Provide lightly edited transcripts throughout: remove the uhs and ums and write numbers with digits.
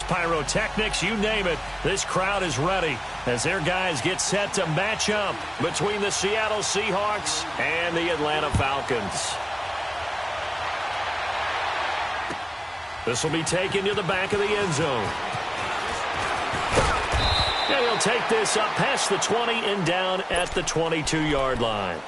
pyrotechnics, you name it. This crowd is ready as their guys get set to match up between the Seattle Seahawks and the Atlanta Falcons. This will be taken to the back of the end zone. And he'll take this up past the 20 and down at the 22-yard line.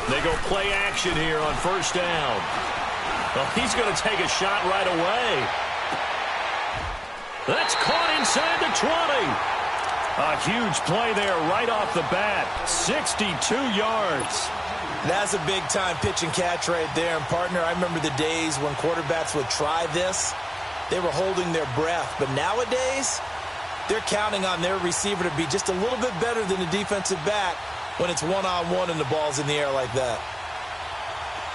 They go play action here on first down. Well, he's going to take a shot right away. That's caught inside the 20. A huge play there right off the bat. 62 yards. That's a big-time pitch and catch right there. And, partner, I remember the days when quarterbacks would try this. They were holding their breath. But nowadays, they're counting on their receiver to be just a little bit better than the defensive back when it's one-on-one and the ball's in the air like that.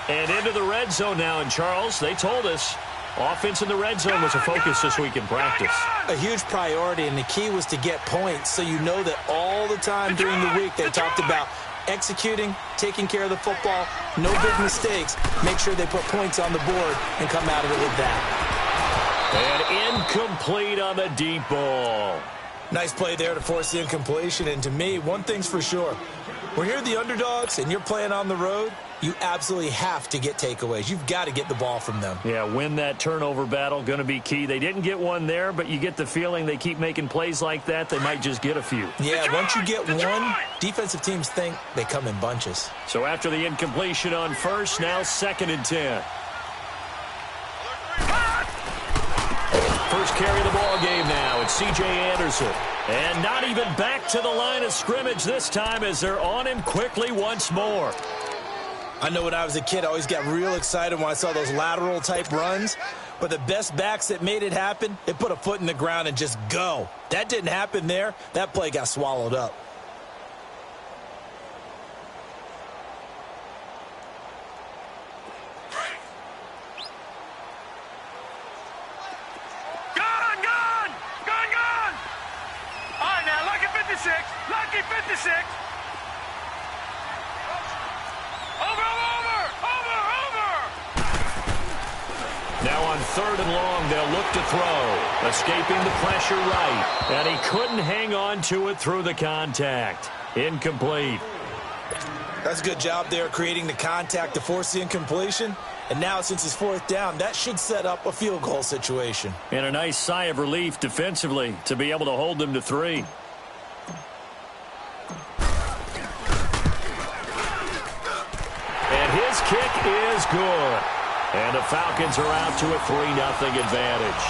And into the red zone now. And, Charles, they told us offense in the red zone was a focus this week in practice. A huge priority, and the key was to get points. So you know that all the time during the week they talked about executing, taking care of the football, no big mistakes. Make sure they put points on the board and come out of it with that. And incomplete on the deep ball. Nice play there to force the incompletion. And to me, one thing's for sure. When you're the underdogs and you're playing on the road, you absolutely have to get takeaways. You've got to get the ball from them. Yeah, win that turnover battle, going to be key. They didn't get one there, but you get the feeling they keep making plays like that, they might just get a few. Yeah, once you get one, defensive teams think they come in bunches. So after the incompletion on first, now 2nd and 10. First carry of the ball game now. It's C.J. Anderson. And not even back to the line of scrimmage this time as they're on him quickly once more. I know when I was a kid, I always got real excited when I saw those lateral-type runs. But the best backs that made it happen, they put a foot in the ground and just go. That didn't happen there. That play got swallowed up. Lucky 56. Over. Now on 3rd and long, they'll look to throw. Escaping the pressure right. And he couldn't hang on to it through the contact. Incomplete. That's a good job there creating the contact to force the incompletion. And now since it's 4th down, that should set up a field goal situation. And a nice sigh of relief defensively to be able to hold them to 3. His kick is good. And the Falcons are out to a 3-0 advantage.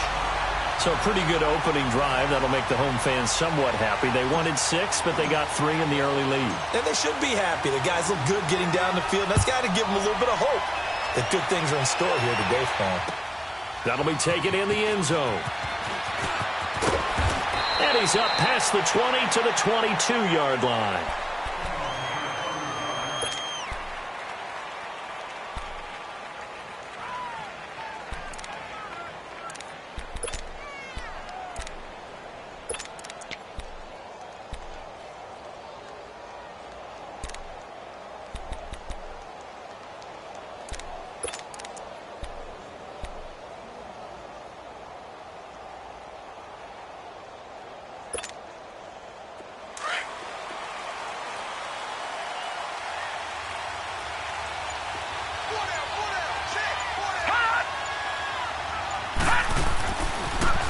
So a pretty good opening drive. That'll make the home fans somewhat happy. They wanted 6, but they got 3 in the early lead. And they should be happy. The guys look good getting down the field. That's got to give them a little bit of hope that good things are in store here today for them. That'll be taken in the end zone. And he's up past the 20 to the 22-yard line.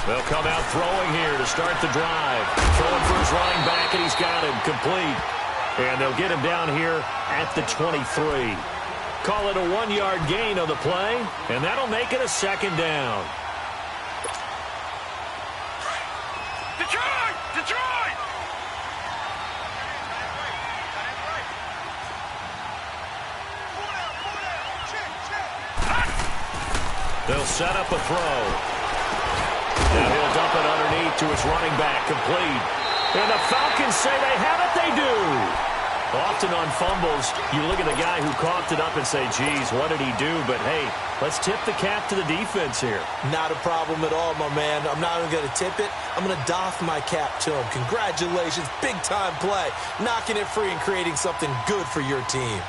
They'll come out throwing here to start the drive. Throwing for his running back, and he's got him complete. And they'll get him down here at the 23. Call it a 1-yard gain on the play, and that'll make it a 2nd down. Detroit! They'll set up a throw. Now he'll dump it underneath to his running back, complete. And the Falcons say they have it, they do. Often on fumbles, you look at the guy who coughed it up and say, geez, what did he do? But, hey, let's tip the cap to the defense here. Not a problem at all, my man. I'm not even going to tip it. I'm going to doff my cap to him. Congratulations, big-time play. Knocking it free and creating something good for your team.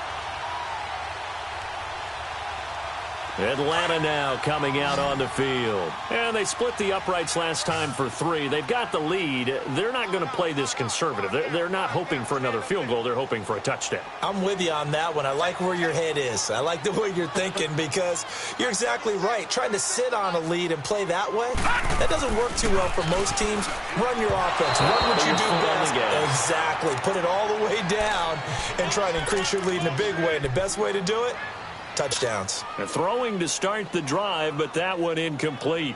Atlanta now coming out on the field. And they split the uprights last time for 3. They've got the lead. They're not going to play this conservative. They're not hoping for another field goal. They're hoping for a touchdown. I'm with you on that one. I like where your head is. I like the way you're thinking because you're exactly right. Trying to sit on a lead and play that way, that doesn't work too well for most teams. Run your offense. Run what you do best. Exactly. Put it all the way down and try to increase your lead in a big way. And the best way to do it, touchdowns. They're throwing to start the drive, but that one incomplete.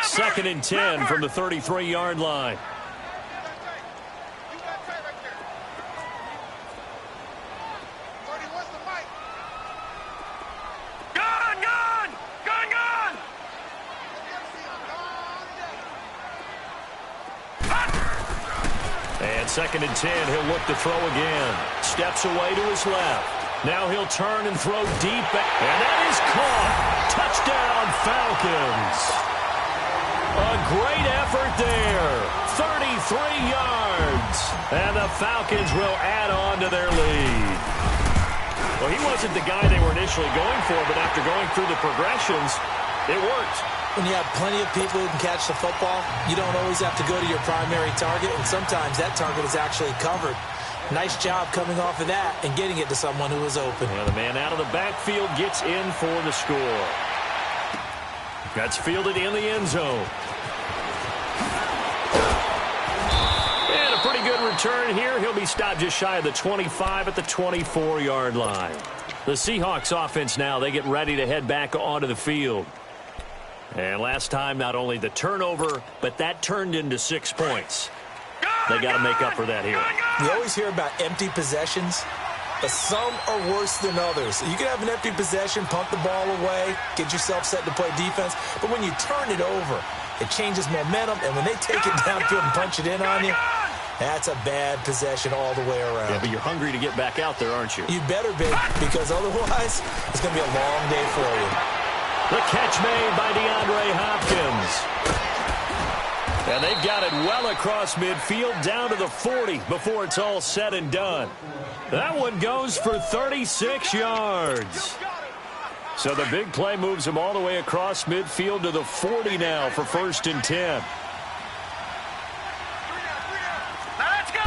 Second and 10 from the 33-yard line. Second and 10, he'll look to throw again. Steps away to his left. Now he'll turn and throw deep, and that is caught. Touchdown, Falcons. A great effort there. 33 yards. And the Falcons will add on to their lead. Well, he wasn't the guy they were initially going for, but after going through the progressions, it worked. When you have plenty of people who can catch the football, you don't always have to go to your primary target, and sometimes that target is actually covered. Nice job coming off of that and getting it to someone who was open. Yeah, the man out of the backfield gets in for the score. That's fielded in the end zone. And a pretty good return here. He'll be stopped just shy of the 25 at the 24-yard line. The Seahawks offense now, they get ready to head back onto the field. And last time, not only the turnover, but that turned into 6 points. They got to make up for that here. We always hear about empty possessions, but some are worse than others. You can have an empty possession, punt the ball away, get yourself set to play defense, but when you turn it over, it changes momentum, and when they take it downfield and punch it in on you, that's a bad possession all the way around. Yeah, but you're hungry to get back out there, aren't you? You better be, because otherwise, it's going to be a long day for you. The catch made by DeAndre Hopkins. And they've got it well across midfield down to the 40 before it's all said and done. That one goes for 36 yards. So the big play moves him all the way across midfield to the 40 now for 1st and 10. Let's go.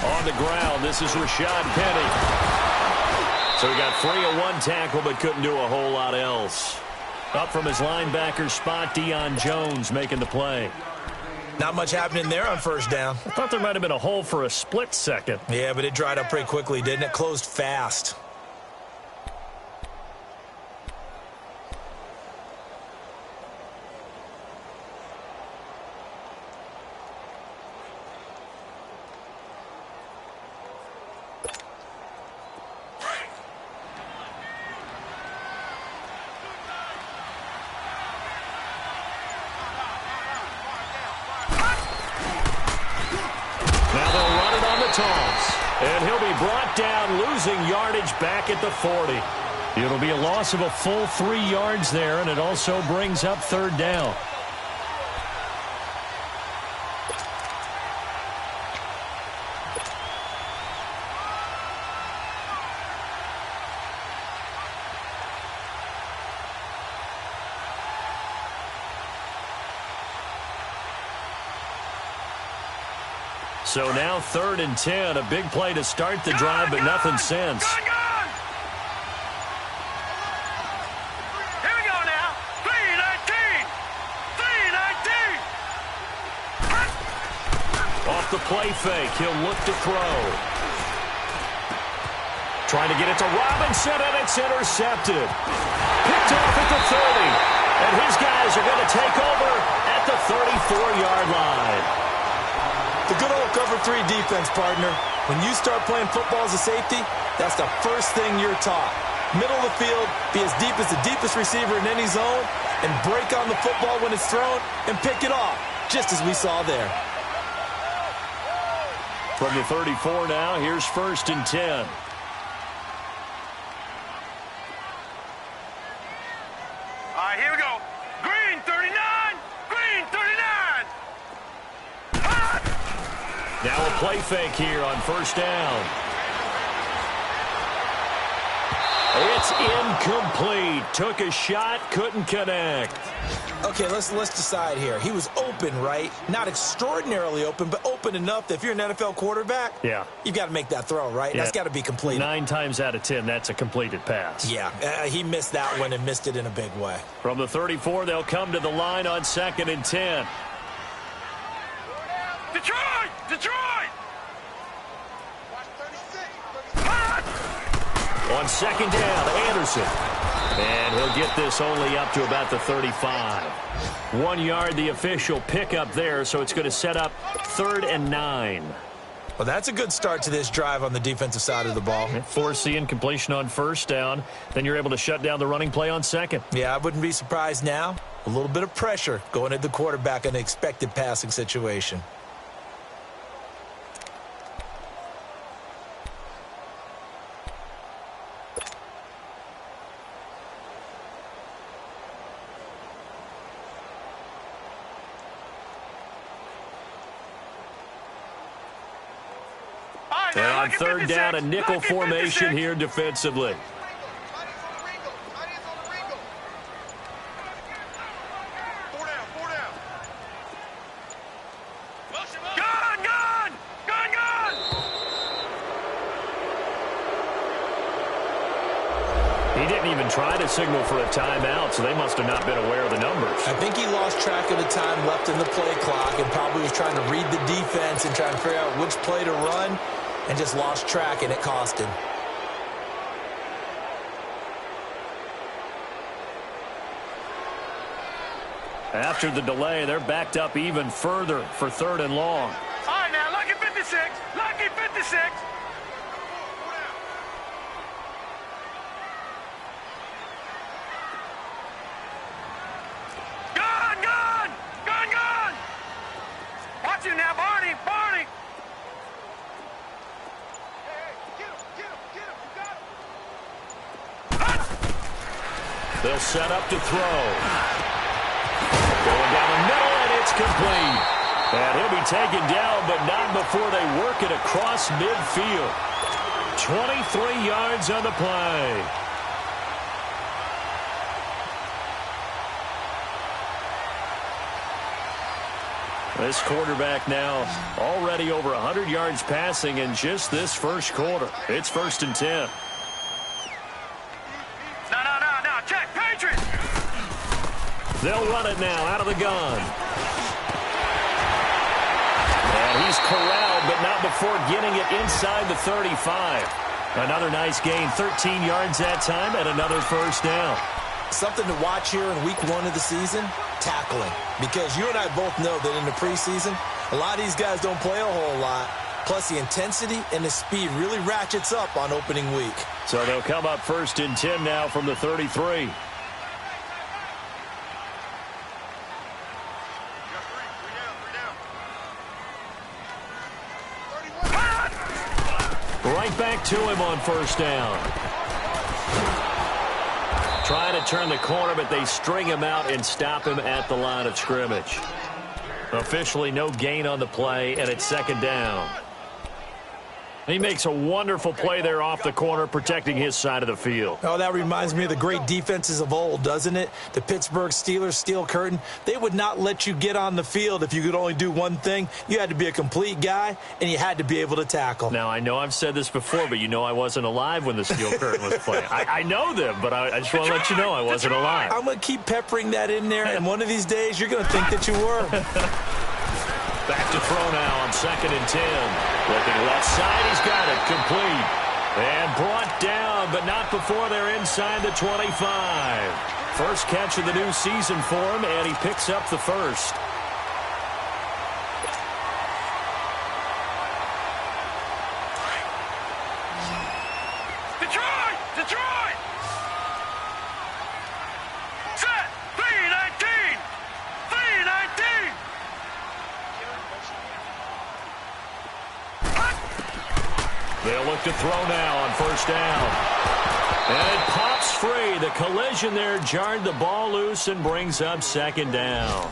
On the ground, this is Rashad Penny. So he got free of one tackle but couldn't do a whole lot else. Up from his linebacker spot, Deion Jones making the play. Not much happening there on first down. I thought there might have been a hole for a split second. Yeah, but it dried up pretty quickly, didn't it? Closed fast. And he'll be brought down, losing yardage back at the 40. It'll be a loss of a full 3 yards there, and it also brings up 3rd down. So now 3rd and 10, a big play to start the drive, but nothing since. Here we go now. 3-19. 3-19. Off the play fake, he'll look to throw. Trying to get it to Robinson, and it's intercepted. Picked off at the 30. And his guys are going to take over at the 34-yard line. The good old cover 3 defense, partner. When you start playing football as a safety, that's the first thing you're taught. middle of the field, be as deep as the deepest receiver in any zone, and break on the football when it's thrown and pick it off, just as we saw there. From the 34 now, here's 1st and 10. All right, here we go. Green 39. Green 39. Hot. Now a play fake here on 1st down. It's incomplete. Took a shot, couldn't connect. Okay, let's decide here. He was open, right? Not extraordinarily open, but open enough that if you're an NFL quarterback, yeah, you've got to make that throw, right? Yeah. That's got to be completed. 9 times out of 10, that's a completed pass. Yeah, he missed that one and missed it in a big way. From the 34, they'll come to the line on 2nd and 10. Detroit! Detroit! On 2nd down, Anderson. And he'll get this only up to about the 35. 1 yard, the official pickup there, so it's going to set up 3rd and 9. Well, that's a good start to this drive on the defensive side of the ball. Force the incompletion on 1st down. Then you're able to shut down the running play on 2nd. Yeah, I wouldn't be surprised now. A little bit of pressure going at the quarterback in an expected passing situation. And on 3rd down, a nickel formation here defensively. He didn't even try to signal for a timeout, so they must have not been aware of the numbers. I think he lost track of the time left in the play clock and probably was trying to read the defense and trying to figure out which play to run and just lost track, and it cost him. After the delay, they're backed up even further for 3rd and long. All right, now, lucky 56. Lucky 56. Watch him now, Barney. Barney. They'll set up to throw. Going down the middle, and it's complete. And he'll be taken down, but not before they work it across midfield. 23 yards on the play. This quarterback now already over 100 yards passing in just this first quarter. It's 1st and 10. No. Check. Patriots. They'll run it now out of the gun. And he's corralled, but not before getting it inside the 35. Another nice gain, 13 yards that time, and another 1st down. Something to watch here in week 1 of the season, tackling. Because you and I both know that in the preseason, a lot of these guys don't play a whole lot. Plus, the intensity and the speed really ratchets up on opening week. So they'll come up 1st and 10 now from the 33. Right back to him on 1st down. Trying to turn the corner, but they string him out and stop him at the line of scrimmage. Officially no gain on the play, and it's 2nd down. He makes a wonderful play there off the corner, protecting his side of the field. Oh, that reminds me of the great defenses of old, doesn't it? The Pittsburgh Steelers, Steel Curtain. They would not let you get on the field if you could only do one thing. You had to be a complete guy, and you had to be able to tackle. Now, I know I've said this before, but you know I wasn't alive when the Steel Curtain was playing. I know them, but I just want to let you know I wasn't alive. I'm going to keep peppering that in there, and one of these days you're going to think that you were. Back to throw now on 2nd and 10. Looking left side, he's got it, complete. And brought down, but not before they're inside the 25. First catch of the new season for him, and he picks up the 1st. Detroit! They'll look to throw now on first down. And it pops free. The collision there jarred the ball loose and brings up second down.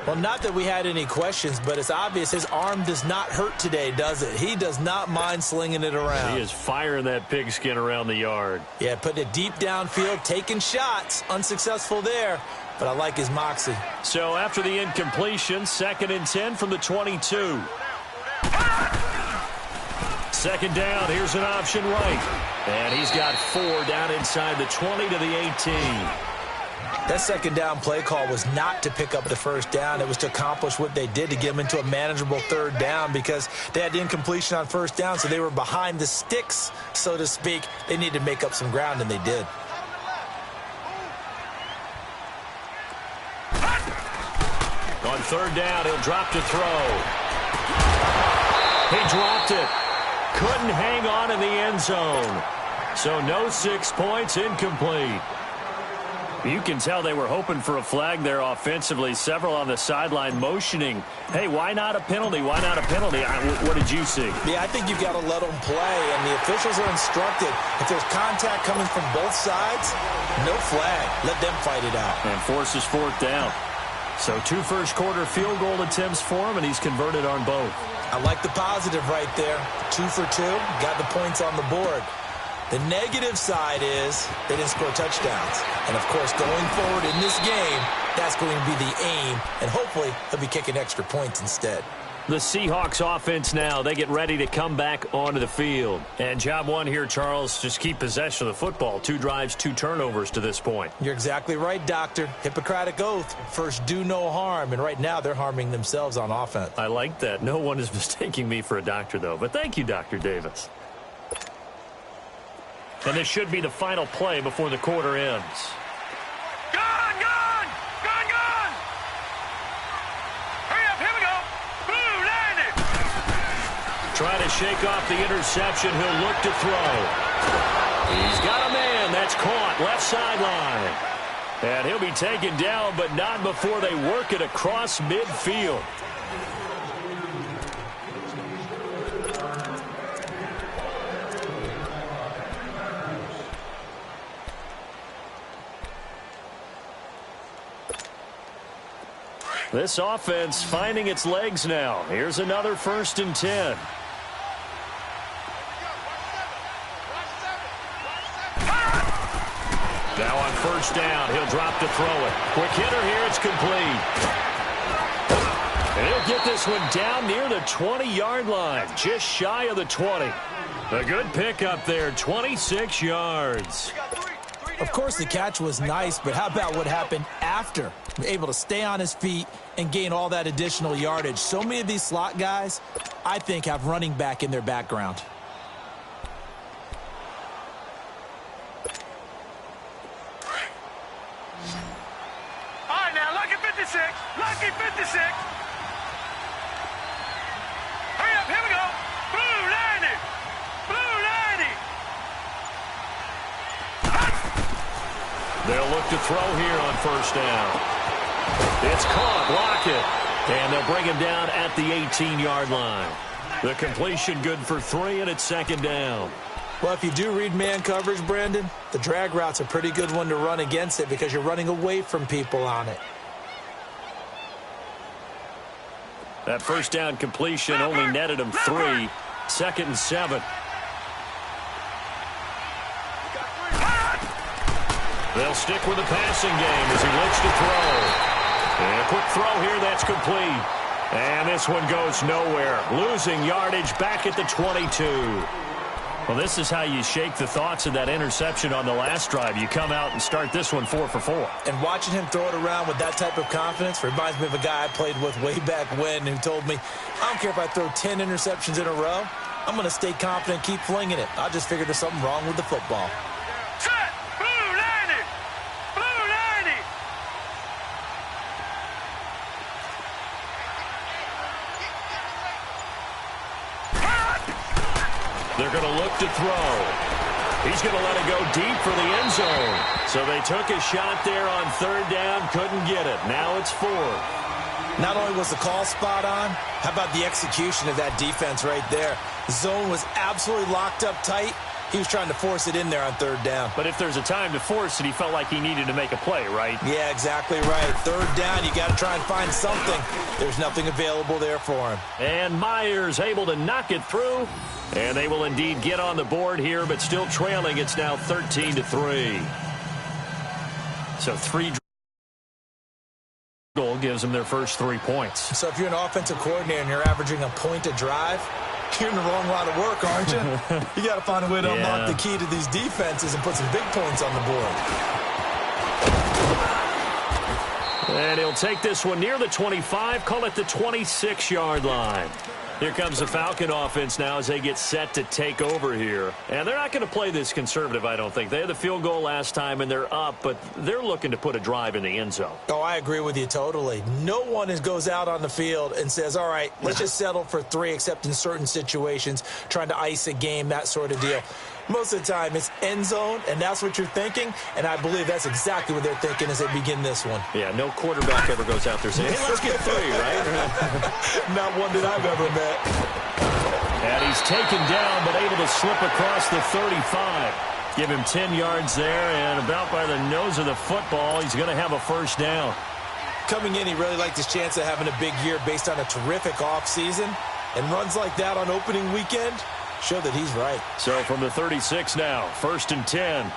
Well, not that we had any questions, but it's obvious his arm does not hurt today, does it? He does not mind slinging it around. He is firing that pigskin around the yard. Yeah, putting it deep downfield, taking shots. Unsuccessful there, but I like his moxie. So after the incompletion, 2nd and 10 from the 22. Second down, here's an option right. And he's got 4 down inside the 20 to the 18. That second down play call was not to pick up the first down. It was to accomplish what they did, to get them into a manageable third down, because they had the incompletion on first down, so they were behind the sticks, so to speak. They needed to make up some ground, and they did. On third down, he'll drop to throw. He dropped it. Couldn't hang on in the end zone. So no 6 points, incomplete. You can tell they were hoping for a flag there offensively. Several on the sideline motioning. Hey, why not a penalty? Why not a penalty? What did you see? Yeah, I think you've got to let them play, and the officials are instructed. If there's contact coming from both sides, no flag. Let them fight it out. And forces 4th down. So 2 first-quarter field goal attempts for him, and he's converted on both. I like the positive right there. 2 for 2, got the points on the board. The negative side is they didn't score touchdowns. And, of course, going forward in this game, that's going to be the aim. And hopefully they'll be kicking extra points instead. The Seahawks offense now, they get ready to come back onto the field. And job one here, Charles, just keep possession of the football. 2 drives, 2 turnovers to this point. You're exactly right, Doctor. Hippocratic oath. First, do no harm. And right now they're harming themselves on offense. I like that. No one is mistaking me for a doctor, though. But thank you, Dr. Davis. And this should be the final play before the quarter ends. Gone, gone! Gone, gone! Hurry up, here we go! Blue, landed! Trying to shake off the interception. He'll look to throw. He's got a man. That's caught. Left sideline. And he'll be taken down, but not before they work it across midfield. This offense finding its legs now. Here's another 1st and 10. Now on first down, he'll drop to throw it. Quick hitter here, it's complete. And he'll get this one down near the 20-yard line, just shy of the 20. A good pickup there, 26 yards. Of course, the catch was nice, but how about what happened after? Able to stay on his feet and gain all that additional yardage. So many of these slot guys, I think, have running back in their background. All right, now, lucky 56. Lucky 56. Hurry up, here we go. Blue, landed. Blue, landed. They'll look to throw here on first down. It's caught. Lockett. And they'll bring him down at the 18-yard line. The completion good for 3, and it's 2nd down. Well, if you do read man coverage, Brandon, the drag route's a pretty good one to run against it because you're running away from people on it. That first down completion only netted him 3. 2nd and 7. They'll stick with the passing game as he looks to throw. And a quick throw here, that's complete. And this one goes nowhere. Losing yardage back at the 22. Well, this is how you shake the thoughts of that interception on the last drive. You come out and start this one 4 for 4. And watching him throw it around with that type of confidence reminds me of a guy I played with way back when who told me, I don't care if I throw 10 interceptions in a row. I'm going to stay confident, keep flinging it. I just figured there's something wrong with the football. Set. Blue, landed. Blue, landed. They're going to look to throw. He's going to let it go deep for the end zone. So they took a shot there on third down, couldn't get it. Now it's 4th. Not only was the call spot on, how about the execution of that defense right there? The zone was absolutely locked up tight. He was trying to force it in there on third down. But if there's a time to force it, he felt like he needed to make a play, right? Yeah, exactly right. Third down, you got to try and find something. There's nothing available there for him. And Myers able to knock it through. And they will indeed get on the board here, but still trailing. It's now 13-3. So 3 goal gives them their first 3 points. So if you're an offensive coordinator and you're averaging a point a drive, you're in the wrong line of work, aren't you? You got to find a way to unlock the key to these defenses and put some big points on the board. And he'll take this one near the 25, call it the 26-yard line. Here comes the Falcon offense now as they get set to take over here. And they're not going to play this conservative, I don't think. They had the field goal last time, and they're up, but they're looking to put a drive in the end zone. Oh, I agree with you totally. No one goes out on the field and says, all right, let's just settle for 3, except in certain situations, trying to ice a game, that sort of deal. Most of the time, it's end zone, and that's what you're thinking, and I believe that's exactly what they're thinking as they begin this one. Yeah, no quarterback ever goes out there saying, hey, let's get 3, right? Not one that I've ever met. And he's taken down, but able to slip across the 35. Give him 10 yards there, and about by the nose of the football, he's going to have a first down. Coming in, he really liked his chance of having a big year based on a terrific offseason, and runs like that on opening weekend show that he's right. So from the 36 now, 1st and 10.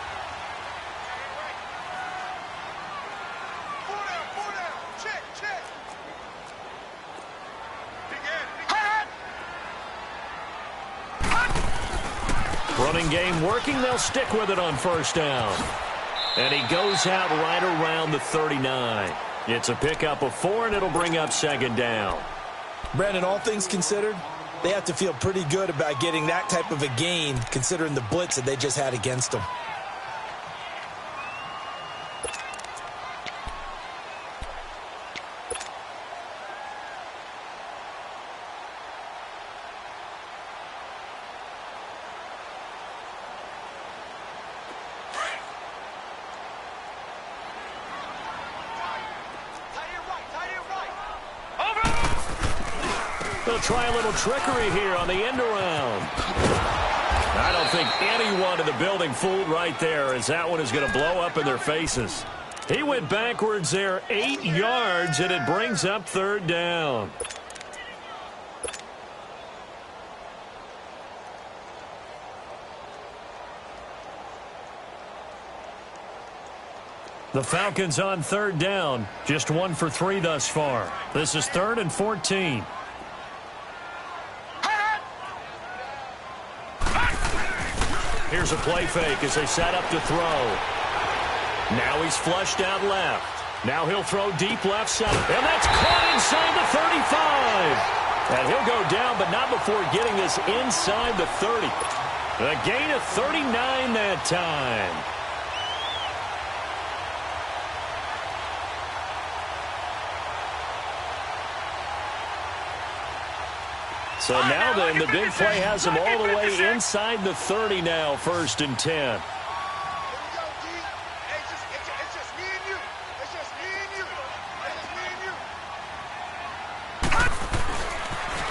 Check. Running game working. They'll stick with it on first down. And he goes out right around the 39. It's a pickup of 4, and it'll bring up 2nd down. Brandon, all things considered, they have to feel pretty good about getting that type of a gain, considering the blitz that they just had against them. They'll try a little trickery here on the end around. I don't think anyone in the building fooled right there, as that one is going to blow up in their faces. He went backwards there 8 yards, and it brings up 3rd down. The Falcons on 3rd down. Just 1 for 3 thus far. This is 3rd and 14. Here's a play fake as they set up to throw. Now he's flushed out left. Now he'll throw deep left side. And that's caught inside the 35. And he'll go down, but not before getting this inside the 30. A gain of 39 that time. So now then, the big play has him all the way inside the 30 now, 1st and 10.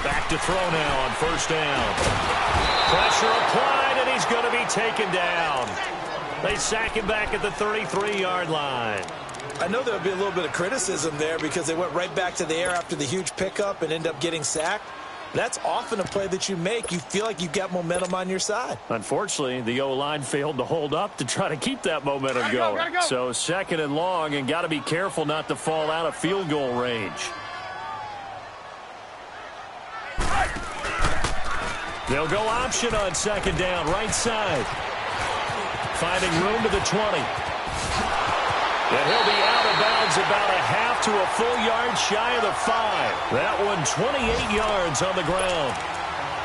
Back to throw now on 1st down. Pressure applied, and he's going to be taken down. They sack him back at the 33-yard line. I know there'll be a little bit of criticism there because they went right back to the air after the huge pickup and end up getting sacked. That's often a play that you make. You feel like you've got momentum on your side. Unfortunately, the O-line failed to hold up to try to keep that momentum going. Gotta go. So 2nd and long, and got to be careful not to fall out of field goal range. They'll go option on 2nd down, right side. Finding room to the 20. And he'll be out of bounds about a half to a full yard shy of the 5. That one 28 yards on the ground.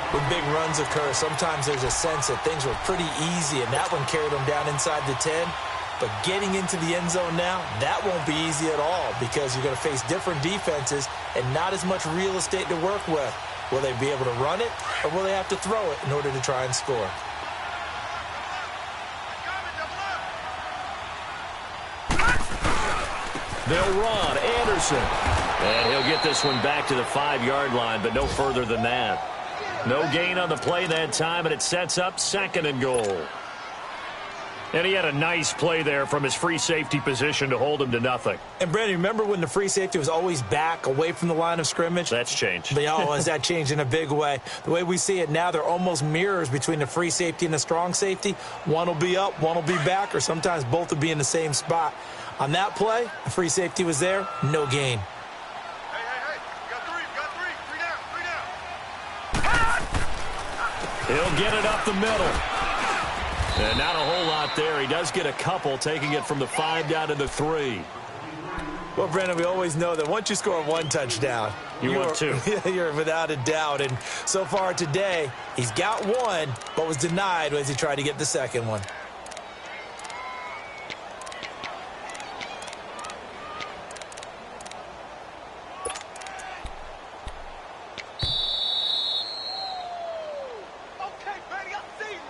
When big runs occur, sometimes there's a sense that things were pretty easy, and that one carried them down inside the 10. But getting into the end zone now, that won't be easy at all because you're going to face different defenses and not as much real estate to work with. Will they be able to run it, or will they have to throw it in order to try and score? They'll run. Anderson. And he'll get this one back to the 5-yard line, but no further than that. No gain on the play that time, and it sets up 2nd and goal. And he had a nice play there from his free safety position to hold him to nothing. And, Brandon, remember when the free safety was always back away from the line of scrimmage? That's changed. But, has that changed in a big way? The way we see it now, they're almost mirrors between the free safety and the strong safety. One will be up, one will be back, or sometimes both will be in the same spot. On that play, the free safety was there, no gain. Hey. Got three. Three down. He'll get it up the middle. And not a whole lot there. He does get a couple, taking it from the 5 down to the 3. Well, Brandon, we always know that once you score 1 touchdown, you want 2. You're without a doubt. And so far today, he's got 1, but was denied as he tried to get the second one. Okay, Brady, I see you.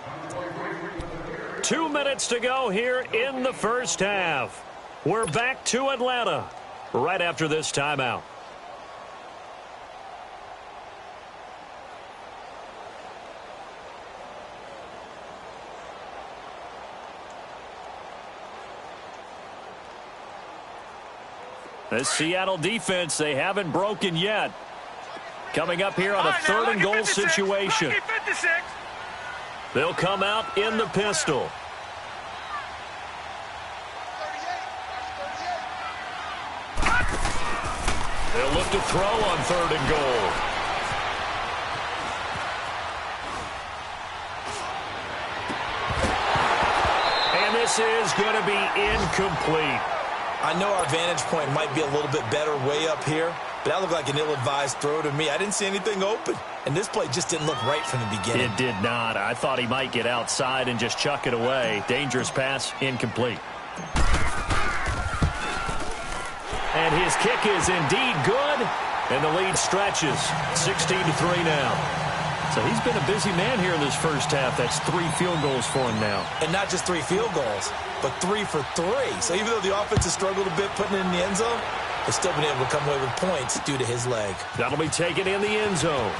2 minutes to go here in the first half. We're back to Atlanta right after this timeout. This Seattle defense, they haven't broken yet. Coming up here on a 3rd and goal situation. They'll come out in the pistol. They'll look to throw on 3rd and goal. And this is going to be incomplete. I know our vantage point might be a little bit better way up here, but that looked like an ill-advised throw to me. I didn't see anything open, and this play just didn't look right from the beginning. It did not. I thought he might get outside and just chuck it away. Dangerous pass, incomplete. And his kick is indeed good, and the lead stretches. 16-3 now. So he's been a busy man here in this first half. That's 3 field goals for him now. And not just 3 field goals, but 3 for 3. So even though the offense has struggled a bit putting it in the end zone, they've still been able to come away with points due to his leg. That'll be taken in the end zone.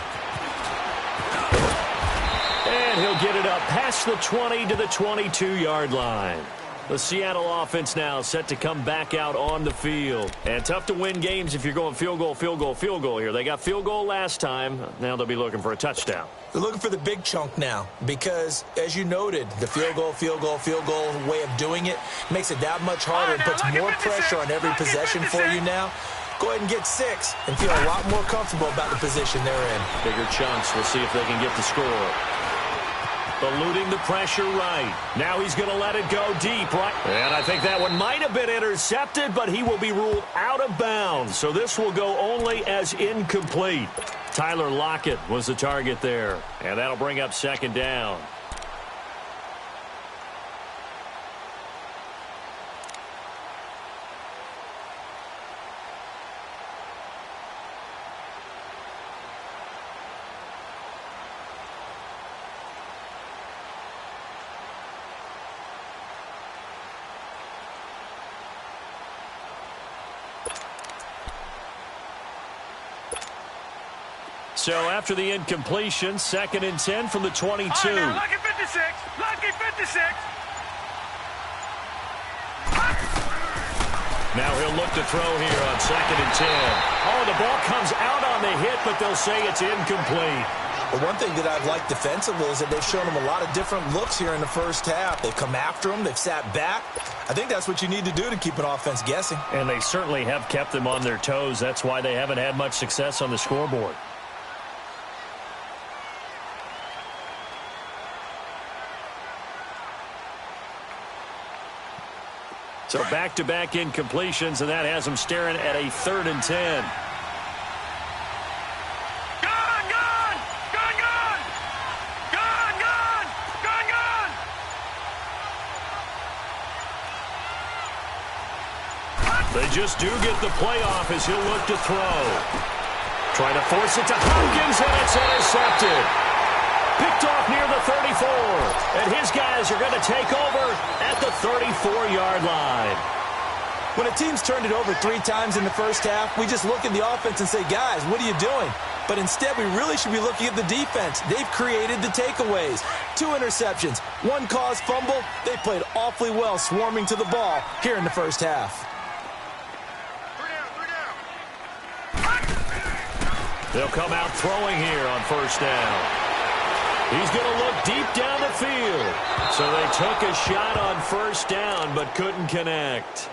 And he'll get it up past the 20 to the 22-yard line. The Seattle offense now set to come back out on the field. And tough to win games if you're going field goal here. They got field goal last time. Now they'll be looking for a touchdown. They're looking for the big chunk now because, as you noted, the field goal way of doing it makes it that much harder and puts more pressure on every possession for you now. Go ahead and get 6 and feel a lot more comfortable about the position they're in. Bigger chunks. We'll see if they can get the score. Eluding the pressure right. Now he's going to let it go deep, right? And I think that one might have been intercepted, but he will be ruled out of bounds. So this will go only as incomplete. Tyler Lockett was the target there. And that'll bring up 2nd down. So after the incompletion, 2nd and 10 from the 22. Lucky 56. Lucky 56. Now he'll look to throw here on 2nd and 10. Oh, the ball comes out on the hit, but they'll say it's incomplete. But one thing that I've liked defensively is that they've shown him a lot of different looks here in the first half. They've come after him. They've sat back. I think that's what you need to do to keep an offense guessing. And they certainly have kept them on their toes. That's why they haven't had much success on the scoreboard. So back-to-back incompletions, and that has them staring at a 3rd and 10. They just do get the playoff as he'll look to throw. Trying to force it to Hopkins, and it's intercepted. Picked off near the 34. And his guys are going to take over at the 34-yard line. When a team's turned it over 3 times in the first half, we just look at the offense and say, guys, what are you doing? But instead, we really should be looking at the defense. They've created the takeaways. 2 interceptions, 1 caused fumble. They played awfully well swarming to the ball here in the first half. They'll come out throwing here on first down. He's going to look deep down the field. So they took a shot on first down but couldn't connect.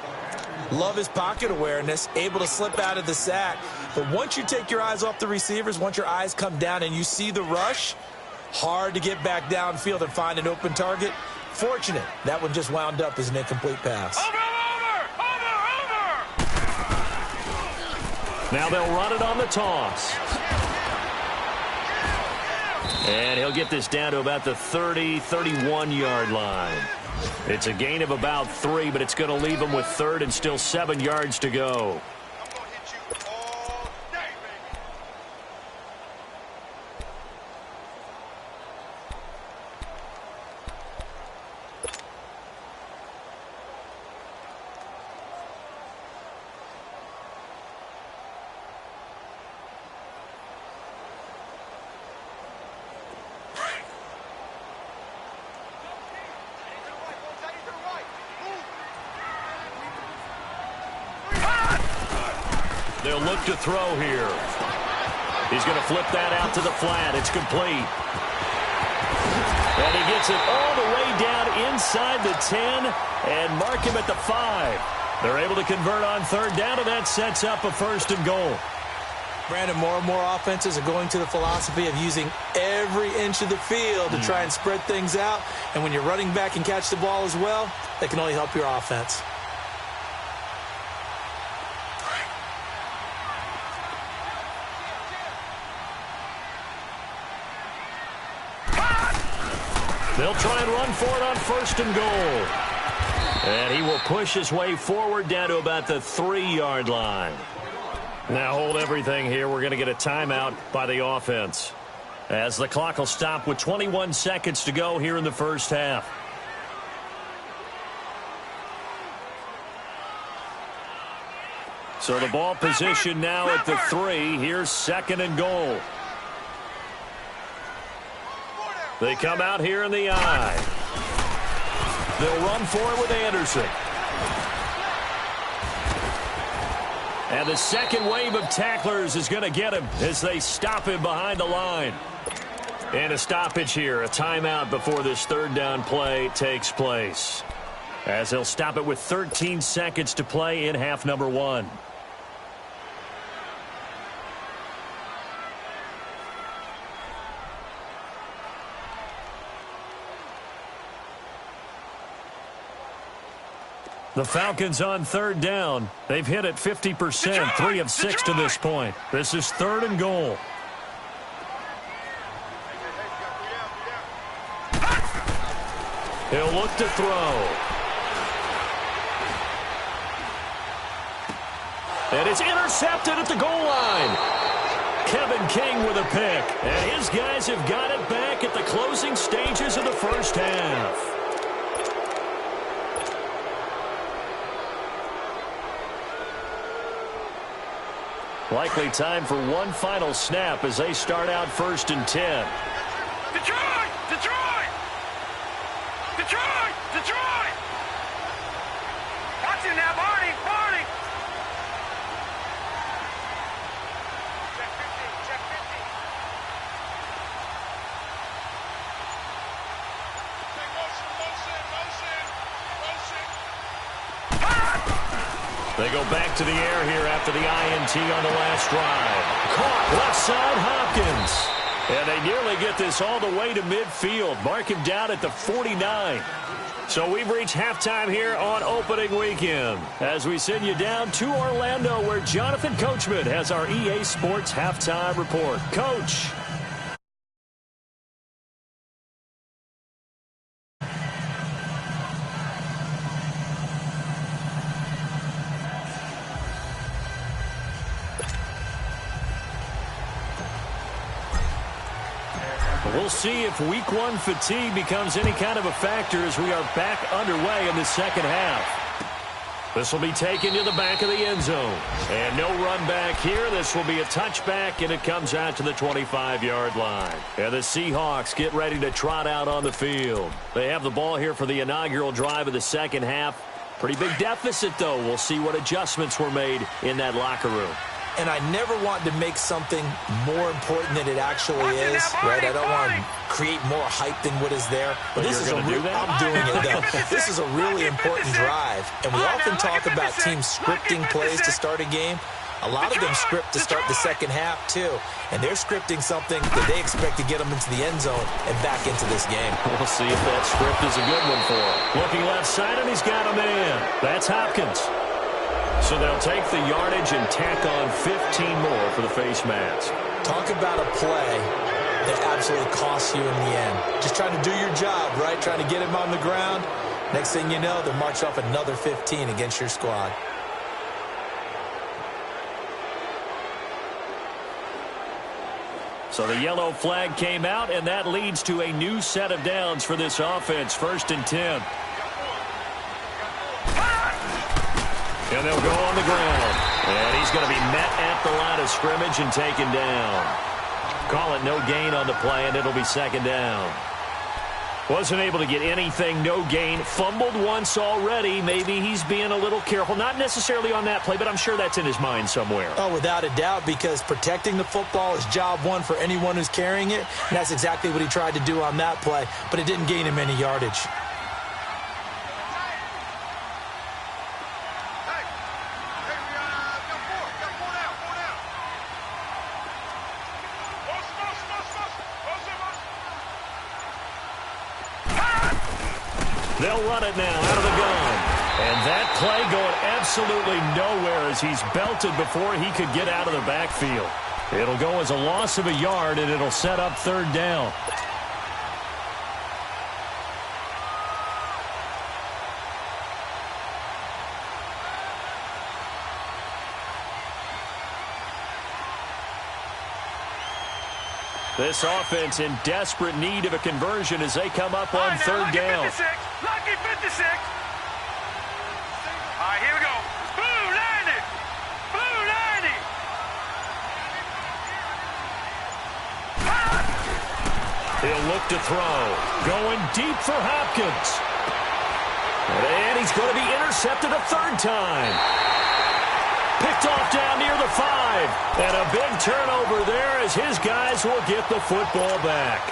Love his pocket awareness, able to slip out of the sack. But once you take your eyes off the receivers, once your eyes come down and you see the rush, hard to get back downfield and find an open target. Fortunate, that one just wound up as an incomplete pass. Over! Now they'll run it on the toss. And he'll get this down to about the 30, 31-yard line. It's a gain of about 3, but it's going to leave him with 3rd and still 7 yards to go. They'll look to throw here. He's going to flip that out to the flat. It's complete. And he gets it all the way down inside the 10 and mark him at the 5. They're able to convert on 3rd down, and that sets up a 1st and goal. Brandon, more and more offenses are going to the philosophy of using every inch of the field to try and spread things out. And when you're running back and catch the ball as well, that can only help your offense. They'll try and run for it on 1st and goal. And he will push his way forward down to about the 3-yard line. Now hold everything here. We're going to get a timeout by the offense, as the clock will stop with 21 seconds to go here in the first half. So the ball position now at the 3. Here's 2nd and goal. They come out here in the I. They'll run for it with Anderson. And the second wave of tacklers is going to get him as they stop him behind the line. And a stoppage here, a timeout before this 3rd down play takes place, as they'll stop it with 13 seconds to play in half number 1. The Falcons on 3rd down. They've hit it 50%, 3 of 6 to this point. This is 3rd and goal. He'll look to throw. And it's intercepted at the goal line. Kevin King with a pick. And his guys have got it back at the closing stages of the first half. Likely time for one final snap as they start out 1st and 10. Detroit! Detroit! Detroit! Detroit! Watch it now, Barney! Barney! Check 50, check 50. Take motion, motion, motion, motion. They go back to the air here after the INT on the last drive. Caught left side Hopkins. And they nearly get this all the way to midfield. Mark him down at the 49. So we've reached halftime here on opening weekend, as we send you down to Orlando, where Jonathan Coachman has our EA Sports halftime report. Coach. We'll see if Week 1 fatigue becomes any kind of a factor as we are back underway in the second half. This will be taken to the back of the end zone. And no run back here. This will be a touchback, and it comes out to the 25-yard line. And the Seahawks get ready to trot out on the field. They have the ball here for the inaugural drive of the second half. Pretty big deficit, though. We'll see what adjustments were made in that locker room. And I never want to make something more important than it actually is, right? I don't want to create more hype than what is there. But this is I'm doing it, though. This is a really important drive. And we often talk about teams scripting plays to start a game. A lot of them script to start the second half, too. And they're scripting something that they expect to get them into the end zone and back into this game. We'll see if that script is a good one for him. Looking left side, and he's got a man. That's Hopkins. So they'll take the yardage and tack on 15 more for the face mask. Talk about a play that absolutely costs you in the end. Just trying to do your job, right? Trying to get him on the ground. Next thing you know, they'll march off another 15 against your squad. So the yellow flag came out, and that leads to a new set of downs for this offense. 1st and 10. And they'll go on the ground. And he's going to be met at the line of scrimmage and taken down. Call it no gain on the play, and it'll be 2nd down. Wasn't able to get anything, no gain. Fumbled once already. Maybe he's being a little careful. Not necessarily on that play, but I'm sure that's in his mind somewhere. Oh, without a doubt, because protecting the football is job one for anyone who's carrying it. And that's exactly what he tried to do on that play, but it didn't gain him any yardage. They'll run it now out of the gun. And that play going absolutely nowhere as he's belted before he could get out of the backfield. It'll go as a loss of a yard, and it'll set up 3rd down. This offense in desperate need of a conversion as they come up on 3rd down. Lucky 56. All right, here we go. Blue 90. Blue 90. He'll look to throw. Going deep for Hopkins. And he's going to be intercepted a 3rd time. Picked off down near the 5. And a big turnover there as his guys will get the football back.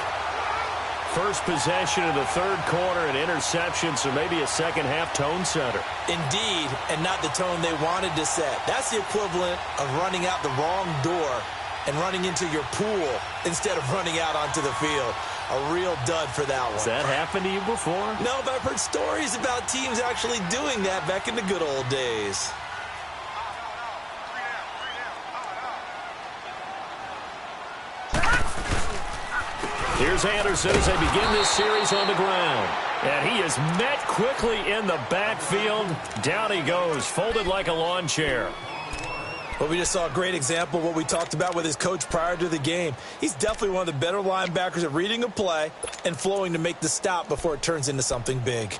First possession of the 3rd quarter, an interception, so maybe a second-half tone setter. Indeed, and not the tone they wanted to set. That's the equivalent of running out the wrong door and running into your pool instead of running out onto the field. A real dud for that one. Has that happened to you before? No, but I've heard stories about teams actually doing that back in the good old days. Here's Anderson as they begin this series on the ground. And he is met quickly in the backfield. Down he goes, folded like a lawn chair. Well, we just saw a great example of what we talked about with his coach prior to the game. He's definitely one of the better linebackers at reading a play and flowing to make the stop before it turns into something big.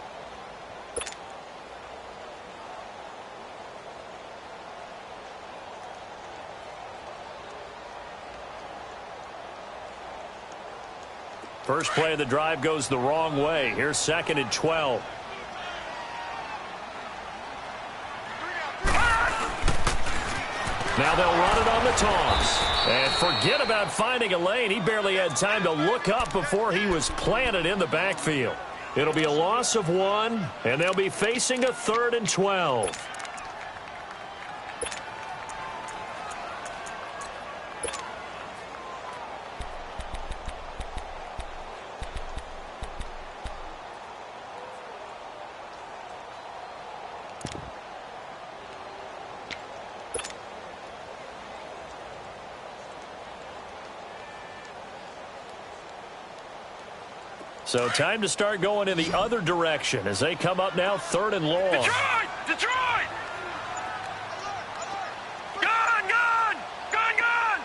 First play of the drive goes the wrong way. Here's 2nd and 12. Now they'll run it on the toss. And forget about finding a lane. He barely had time to look up before he was planted in the backfield. It'll be a loss of 1, and they'll be facing a 3rd and 12. So time to start going in the other direction as they come up now 3rd and long. Detroit! Detroit! Gun! Gun! Gun! Gun!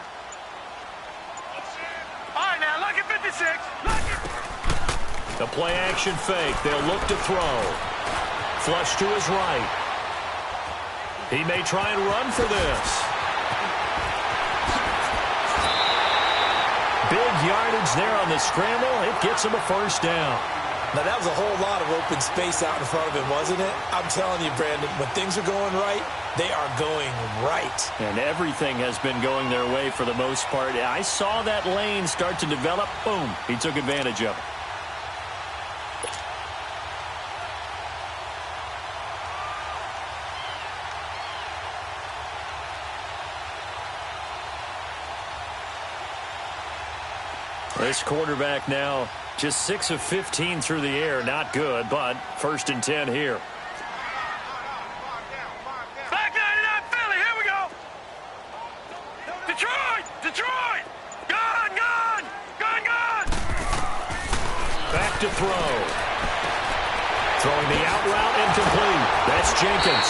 All right, now, lucky 56. Lucky. The play action fake. They'll look to throw. Flush to his right. He may try and run for this. Big yardage there on the scramble. It gets him a first down. Now, that was a whole lot of open space out in front of him, wasn't it? I'm telling you, Brandon, when things are going right, they are going right. And everything has been going their way for the most part. I saw that lane start to develop. Boom. He took advantage of it. This quarterback now just 6 of 15 through the air. Not good, but 1st and 10 here. Back 99 Philly, here we go. Detroit, Detroit. Gone, gone, gone, gone. Back to throw. Throwing the out route incomplete. That's Jenkins.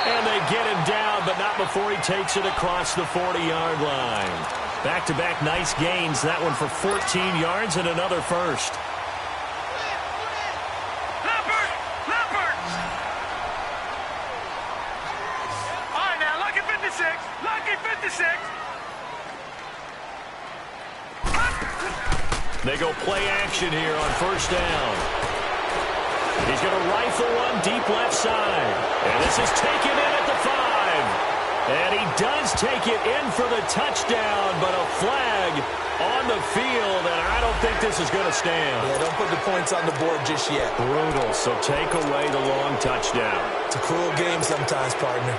And they get him down, but not before he takes it across the 40-yard line. Back-to-back nice gains. That one for 14 yards and another first. Leopard, Leopard. All right, now, lucky 56, lucky 56. They go play action here on first down. He's going to rifle one deep left side. And this is taken in at the 5. And he does take it in for the touchdown, but a flag on the field, and I don't think this is going to stand. Yeah, don't put the points on the board just yet. Brutal, so take away the long touchdown. It's a cruel game sometimes, partner.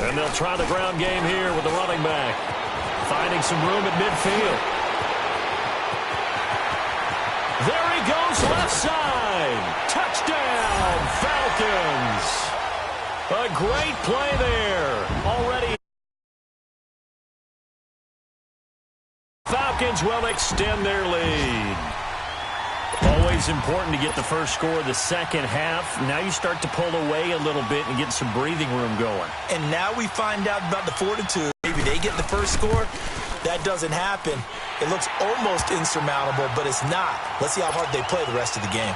And they'll try the ground game here with the running back. Finding some room at midfield. There he goes, left side. Touchdown, Falcons. A great play there. Already. Falcons will extend their lead. Always important to get the first score of the second half. Now you start to pull away a little bit and get some breathing room going. And now we find out about the fortitude. Maybe they get the first score. That doesn't happen. It looks almost insurmountable, but it's not. Let's see how hard they play the rest of the game.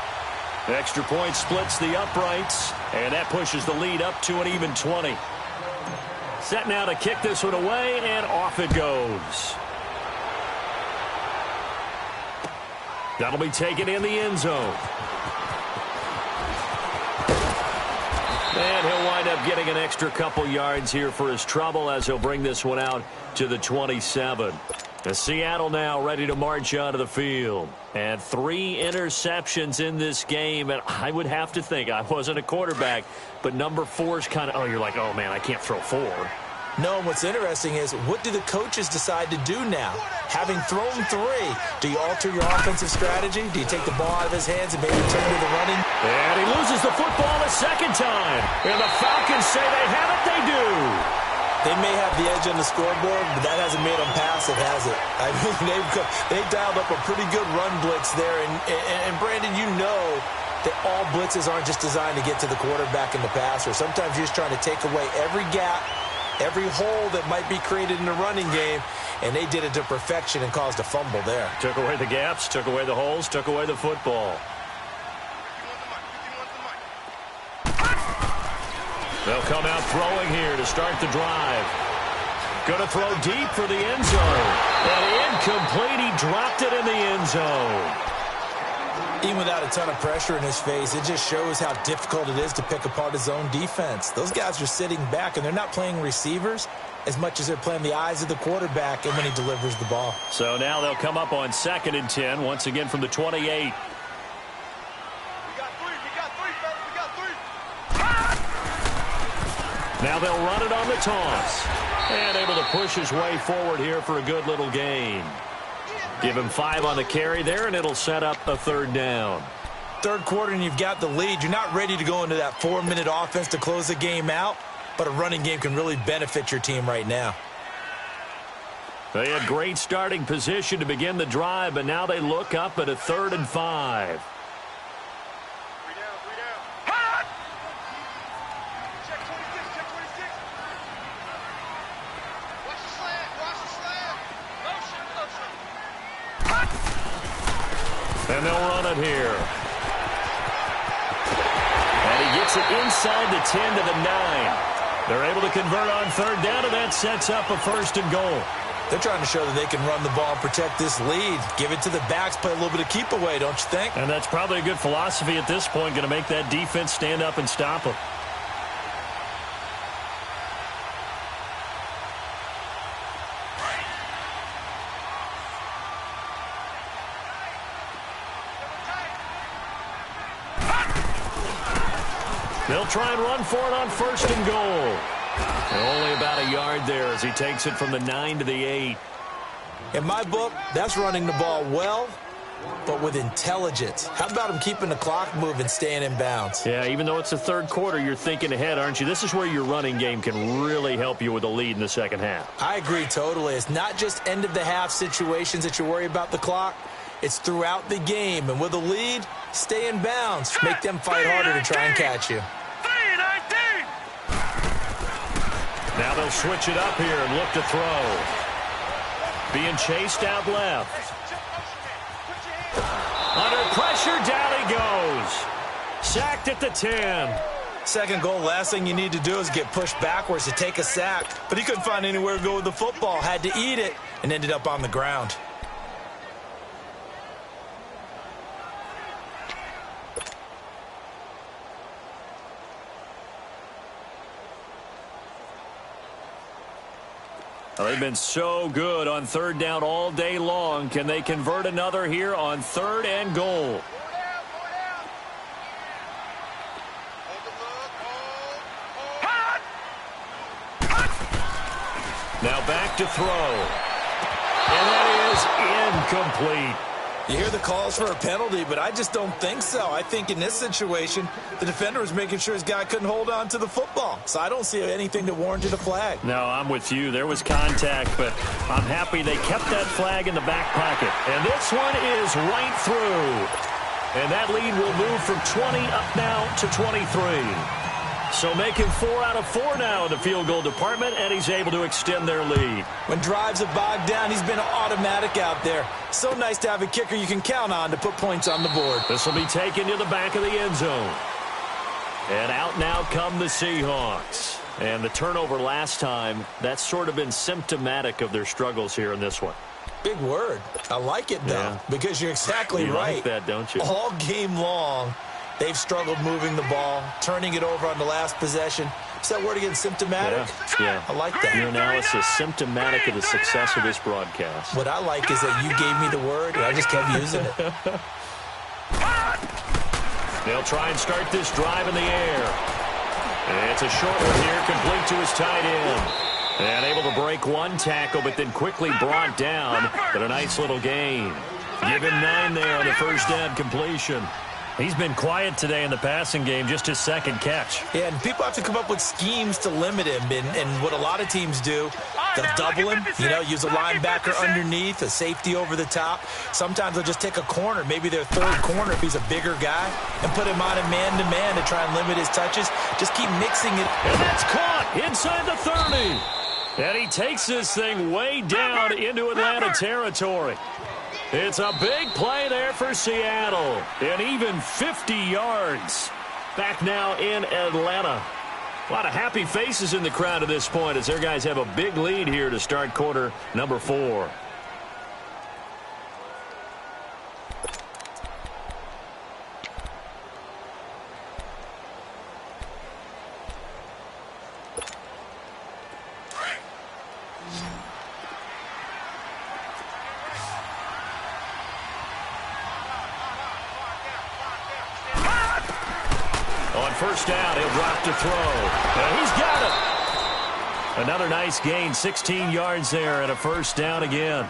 Extra point splits the uprights, and that pushes the lead up to an even 20. Set now to kick this one away, and off it goes. That'll be taken in the end zone. And he'll wind up getting an extra couple yards here for his trouble as he'll bring this one out to the 27. Seattle now ready to march onto the field. And 3 interceptions in this game. And I would have to think, I wasn't a quarterback, but number 4 is kind of, you're like, oh, man, I can't throw 4. No, what's interesting is, what do the coaches decide to do now? Having thrown 3, do you alter your offensive strategy? Do you take the ball out of his hands and maybe turn to the running? And he loses the football a second time. And the Falcons say they have it, they do. They may have the edge on the scoreboard, but that hasn't made them pass it, has it? I mean, they've dialed up a pretty good run blitz there. And Brandon, you know that all blitzes aren't just designed to get to the quarterback and the passer. Sometimes you're just trying to take away every gap, every hole that might be created in the running game, and they did it to perfection and caused a fumble there. Took away the gaps, took away the holes, took away the football. They'll come out throwing here to start the drive. Going to throw deep for the end zone. And incomplete, he dropped it in the end zone. Even without a ton of pressure in his face, it just shows how difficult it is to pick apart his own defense. Those guys are sitting back, and they're not playing receivers as much as they're playing the eyes of the quarterback and when he delivers the ball. So now they'll come up on 2nd and 10, once again from the 28. We got 3, fellas, we got 3. Now they'll run it on the toss. And able to push his way forward here for a good little gain. Give him 5 on the carry there, and it'll set up a 3rd down. Third quarter, and you've got the lead. You're not ready to go into that 4-minute offense to close the game out, but a running game can really benefit your team right now. They had great starting position to begin the drive, but now they look up at a 3rd and 5. Hot! Check 26, check 26. Watch the slant, watch the slant. Motion, motion. Hot! And they'll run it here. And he gets it inside the 10 to the 9. They're able to convert on 3rd down, and that sets up a 1st and goal. They're trying to show that they can run the ball and protect this lead. Give it to the backs, play a little bit of keep away, don't you think? And that's probably a good philosophy at this point, going to make that defense stand up and stop them. They'll try and run for it on 1st and goal. And only about a yard there as he takes it from the 9 to the 8. In my book, that's running the ball well, but with intelligence. How about him keeping the clock moving, staying in bounds? Yeah, even though it's the 3rd quarter, you're thinking ahead, aren't you? This is where your running game can really help you with a lead in the 2nd half. I agree totally. It's not just end-of-the-half situations that you worry about the clock. It's throughout the game. And with a lead, stay in bounds. Make them fight harder to try and catch you. Now they'll switch it up here and look to throw. Being chased out left. Under pressure, down he goes. Sacked at the 10. 2nd goal, last thing you need to do is get pushed backwards to take a sack. But he couldn't find anywhere to go with the football. Had to eat it and ended up on the ground. Well, they've been so good on 3rd down all day long. Can they convert another here on 3rd and goal? Now back to throw. And that is incomplete. You hear the calls for a penalty, but I just don't think so. I think in this situation, the defender was making sure his guy couldn't hold on to the football. So I don't see anything that warranted a flag. No, I'm with you. There was contact, but I'm happy they kept that flag in the back pocket. And this one is right through. And that lead will move from 20 up now to 23. So making 4 out of 4 now in the field goal department, and he's able to extend their lead. When drives have bogged down, he's been automatic out there. So nice to have a kicker you can count on to put points on the board. This will be taken to the back of the end zone. And out now come the Seahawks. And the turnover last time, that's sort of been symptomatic of their struggles here in this one. Big word. I like it, though, because you're exactly you right. You like that, don't you? All game long, they've struggled moving the ball, turning it over on the last possession. Is that word again, symptomatic? Yeah. I like that. Your analysis, symptomatic of the success of this broadcast. What I like is that you gave me the word, and I just kept using it. They'll try and start this drive in the air. And it's a short one here, complete to his tight end. And able to break one tackle, but then quickly brought down. But a nice little gain. Give him 9 there on the 1st down completion. He's been quiet today in the passing game, just his 2nd catch. Yeah, and people have to come up with schemes to limit him. And what a lot of teams do, they'll double him, use a linebacker underneath, a safety over the top. Sometimes they'll just take a corner, maybe their 3rd corner if he's a bigger guy, and put him on a man-to-man to try and limit his touches. Just keep mixing it. And that's caught inside the 30. And he takes this thing way down into Atlanta territory. It's a big play there for Seattle. And even 50 yards. Back now in Atlanta. A lot of happy faces in the crowd at this point as their guys have a big lead here to start quarter number 4. On 1st down, he'll drop to throw. And he's got it. Another nice gain, 16 yards there and a 1st down again.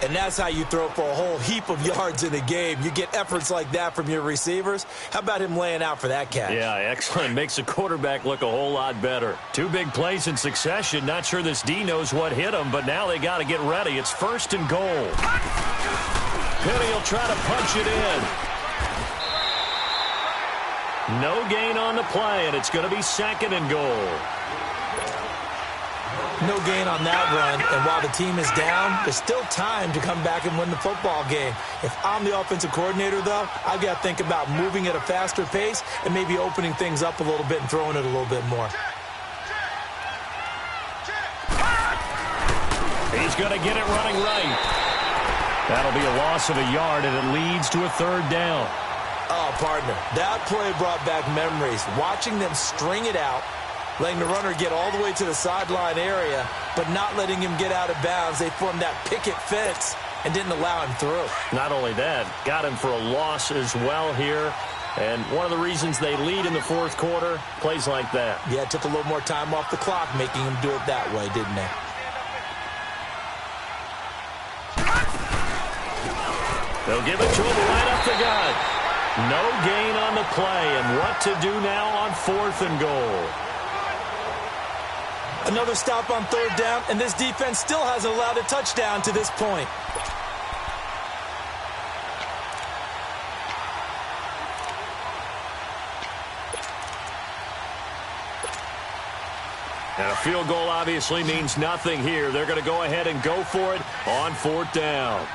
And that's how you throw for a whole heap of yards in a game. You get efforts like that from your receivers. How about him laying out for that catch? Yeah, excellent. Makes the quarterback look a whole lot better. Two big plays in succession. Not sure this D knows what hit him, but now they got to get ready. It's 1st and goal. Penny will try to punch it in. No gain on the play, and it's going to be 2nd and goal. No gain on that run, and while the team is down, there's still time to come back and win the football game. If I'm the offensive coordinator, though, I've got to think about moving at a faster pace and maybe opening things up a little bit and throwing it a little bit more. He's going to get it running right. That'll be a loss of a yard, and it leads to a 3rd down. Oh, partner, that play brought back memories. Watching them string it out, letting the runner get all the way to the sideline area, but not letting him get out of bounds. They formed that picket fence and didn't allow him through. Not only that, got him for a loss as well here. And one of the reasons they lead in the 4th quarter, plays like that. Yeah, it took a little more time off the clock, making him do it that way, didn't they? They'll give it to him right up the gut. No gain on the play, and what to do now on 4th and goal. Another stop on 3rd down, and this defense still hasn't allowed a touchdown to this point. And a field goal obviously means nothing here. They're going to go ahead and go for it on 4th down.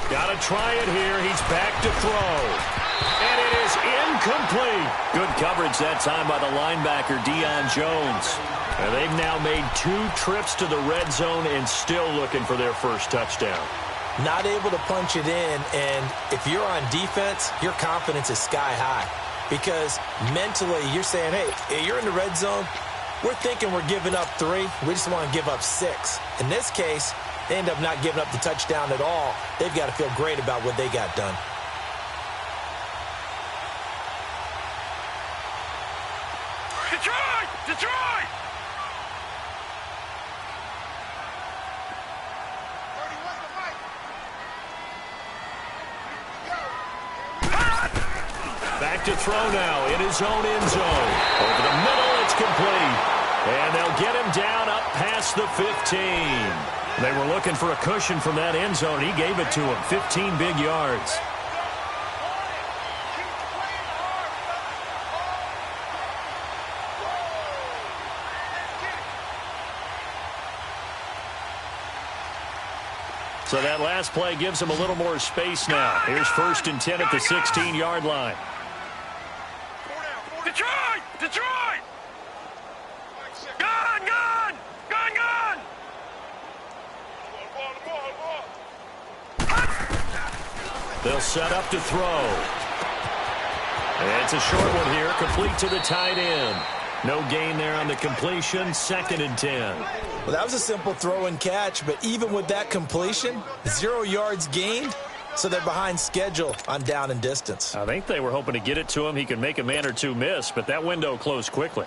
Got to try it here. He's back to throw. And it is incomplete. Good coverage that time by the linebacker, Deion Jones. And they've now made 2 trips to the red zone and still looking for their first touchdown. Not able to punch it in, and if you're on defense, your confidence is sky high. Because mentally, you're saying, hey, you're in the red zone. We're thinking we're giving up 3. We just want to give up 6. In this case, they end up not giving up the touchdown at all. They've got to feel great about what they got done. Detroit! Detroit! Back to throw now in his own end zone. Over the middle, it's complete. And they'll get him down up past the 15. They were looking for a cushion from that end zone. He gave it to him. 15 big yards. So that last play gives him a little more space now. Here's 1st and 10 at the 16-yard line. Detroit! Detroit! Gun! Gun! Gun! Gun! They'll set up to throw. And it's a short one here, complete to the tight end. No gain there on the completion, 2nd and 10. Well, that was a simple throw and catch, but even with that completion, 0 yards gained, so they're behind schedule on down and distance. I think they were hoping to get it to him. He could make a man or two miss, but that window closed quickly.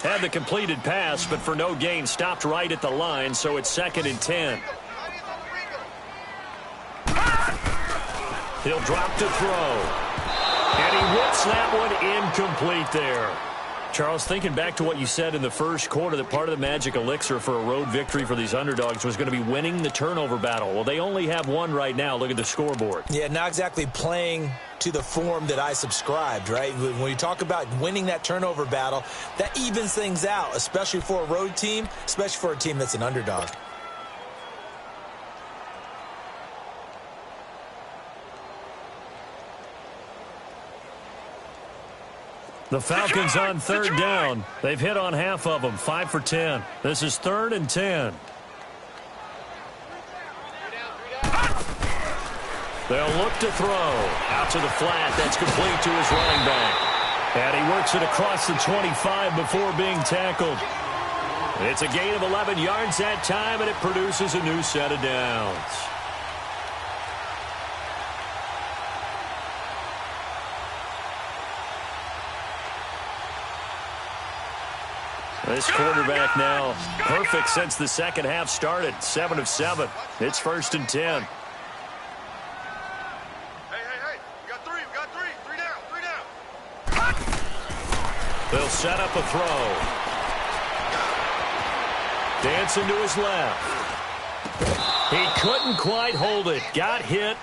Had the completed pass, but for no gain, stopped right at the line, so it's 2nd and 10. He'll drop to throw. And he whips that one incomplete there. Charles, thinking back to what you said in the first quarter, that part of the magic elixir for a road victory for these underdogs was going to be winning the turnover battle. Well, they only have one right now. Look at the scoreboard. Yeah, not exactly playing to the form that I subscribed, right? When you talk about winning that turnover battle, that evens things out, especially for a road team, especially for a team that's an underdog. The Falcons on 3rd down. They've hit on half of them, 5 for 10. This is 3rd and 10. They'll look to throw. Out to the flat. That's complete to his running back. And he works it across the 25 before being tackled. It's a gain of 11 yards that time, and it produces a new set of downs. This quarterback now perfect since the second half started. 7 of 7. It's 1st and 10. Hey. We got three. Three down. They'll set up a throw. Dancing to his left. He couldn't quite hold it. Got hit.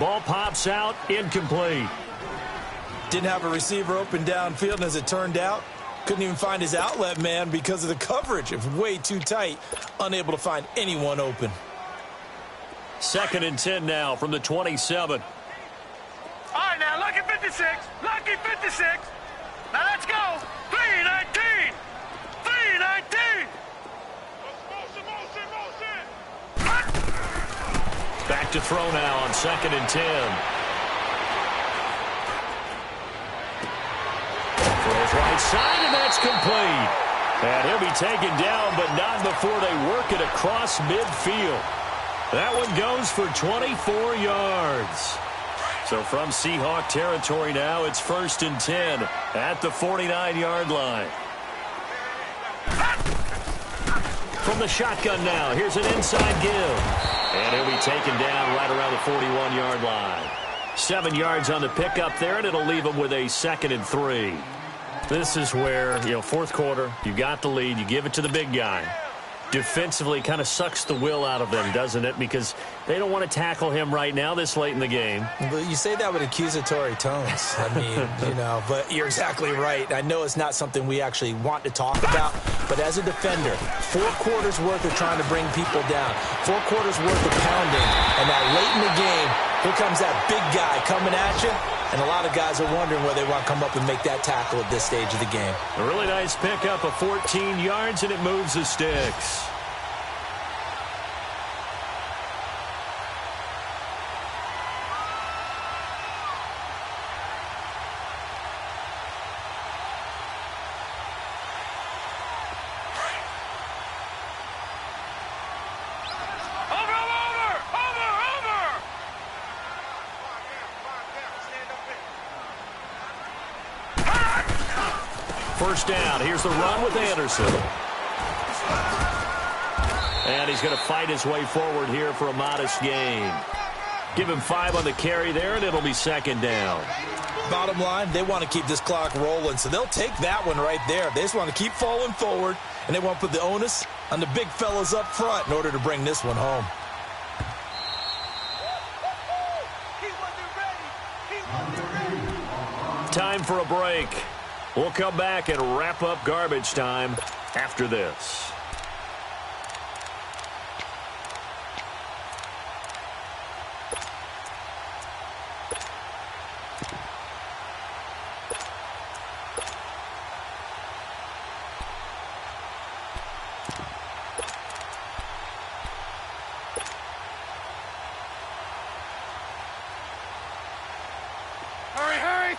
Ball pops out. Incomplete. Didn't have a receiver open downfield, and as it turned out, couldn't even find his outlet man because of the coverage. It was way too tight. Unable to find anyone open. 2nd and 10 now from the 27. All right, now, lucky 56. Lucky 56. Now, let's go. 319. 319. Motion. Back to throw now on 2nd and 10. Throws right side, and that's complete. And he'll be taken down, but not before they work it across midfield. That one goes for 24 yards. So from Seahawk territory now, it's 1st and 10 at the 49-yard line. From the shotgun now, here's an inside give. And he'll be taken down right around the 41-yard line. 7 yards on the pickup there, and it'll leave him with a 2nd and 3. This is where, fourth quarter, you got the lead, you give it to the big guy. Defensively kind of sucks the will out of them, doesn't it? Because they don't want to tackle him right now this late in the game. But you say that with accusatory tones. I mean, but you're exactly right. I know it's not something we actually want to talk about, but as a defender, 4 quarters worth of trying to bring people down, 4 quarters worth of pounding, and now late in the game, here comes that big guy coming at you. And a lot of guys are wondering where they want to come up and make that tackle at this stage of the game. A really nice pickup of 14 yards, and it moves the sticks. First down. Here's the run with Anderson. And he's going to fight his way forward here for a modest gain. Give him 5 on the carry there, and it'll be 2nd down. Bottom line, they want to keep this clock rolling, so they'll take that one right there. They just want to keep falling forward, and they want to put the onus on the big fellas up front in order to bring this one home. Time for a break. We'll come back and wrap up garbage time after this. Hurry.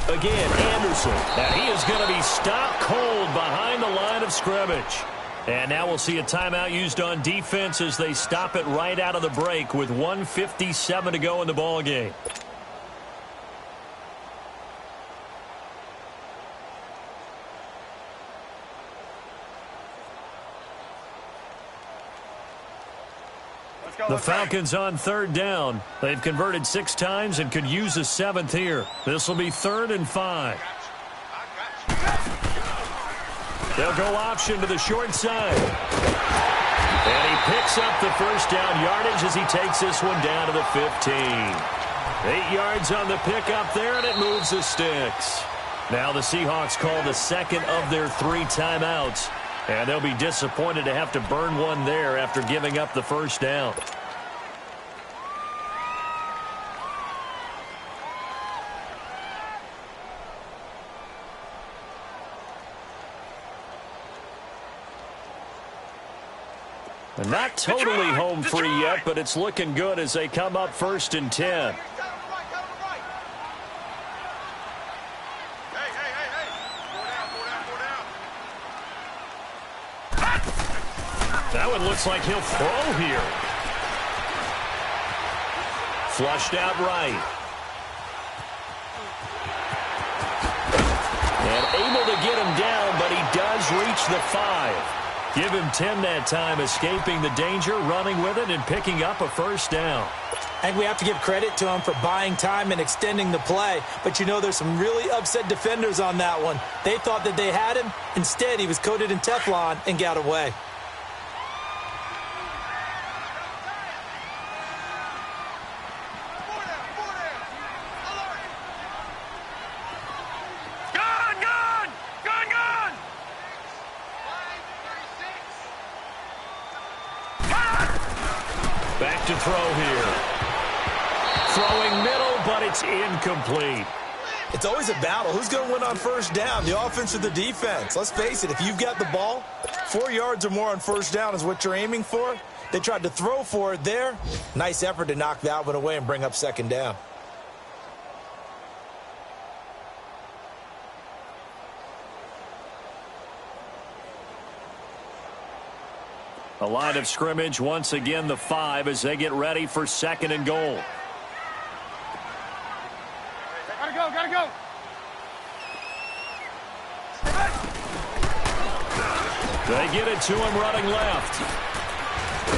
Again, Anderson. And he is going to be stopped cold behind the line of scrimmage. And now we'll see a timeout used on defense as they stop it right out of the break with 1:57 to go in the ballgame. The Falcons on 3rd down. They've converted 6 times and could use a 7th here. This will be 3rd and 5. They'll go option to the short side. And he picks up the first down yardage as he takes this one down to the 15. 8 yards on the pickup there, and it moves the sticks. Now the Seahawks call the 2nd of their 3 timeouts. And they'll be disappointed to have to burn one there after giving up the first down. Not totally home free yet, but it's looking good as they come up 1st and 10. That one looks like he'll throw here. Flushed out right. And able to get him down, but he does reach the 5. Give him 10 that time, escaping the danger, running with it, and picking up a 1st down. I think we have to give credit to him for buying time and extending the play. But, you know, there's some really upset defenders on that one. They thought that they had him. Instead, he was coated in Teflon and got away. Back to throw here. Throwing middle, but it's incomplete. It's always a battle. Who's going to win on 1st down, the offense or the defense? Let's face it, if you've got the ball, 4 yards or more on 1st down is what you're aiming for. They tried to throw for it there. Nice effort to knock that one away and bring up 2nd down. A line of scrimmage, once again the 5 as they get ready for 2nd and goal. Gotta go. They get it to him running left.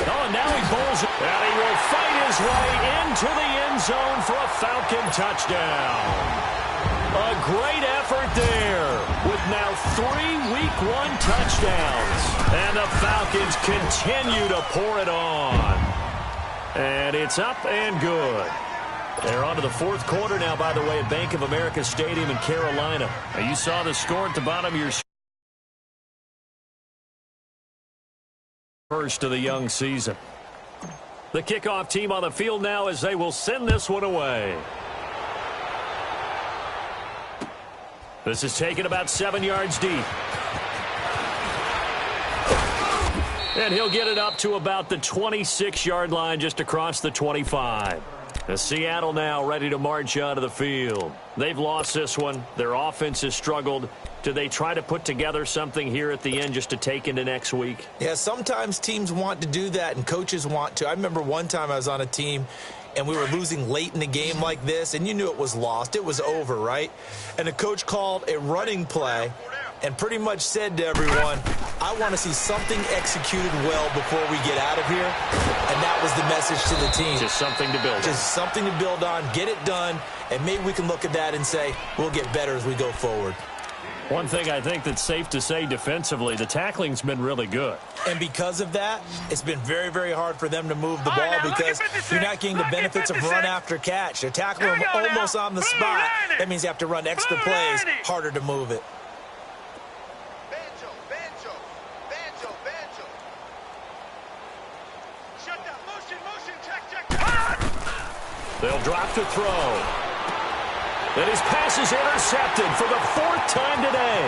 Oh, now he bowls it. And he will fight his way into the end zone for a Falcon touchdown. A great effort there with now 3 Week 1 touchdowns. And the Falcons continue to pour it on. And it's up and good. They're on to the 4th quarter now, by the way, at Bank of America Stadium in Carolina. Now, you saw the score at the bottom of your first of the young season. The kickoff team on the field now as they will send this one away. This is taken about 7 yards deep. And he'll get it up to about the 26-yard line just across the 25. Seattle now ready to march out of the field. They've lost this one. Their offense has struggled. Do they try to put together something here at the end just to take into next week? Yeah, sometimes teams want to do that and coaches want to. I remember one time I was on a team and we were losing late in the game like this, and you knew it was lost. It was over, right? And the coach called a running play and pretty much said to everyone, I want to see something executed well before we get out of here. And that was the message to the team. Just something to build on. Just something to build on, get it done, and maybe we can look at that and say, we'll get better as we go forward. One thing I think that's safe to say defensively, the tackling's been really good. And because of that, it's been very, very hard for them to move the ball because you're not getting the benefits of run after catch. They're tackling them almost on the spot. That means you have to run extra plays, harder to move it. They'll drop to throw. And his pass is intercepted for the 4th time today.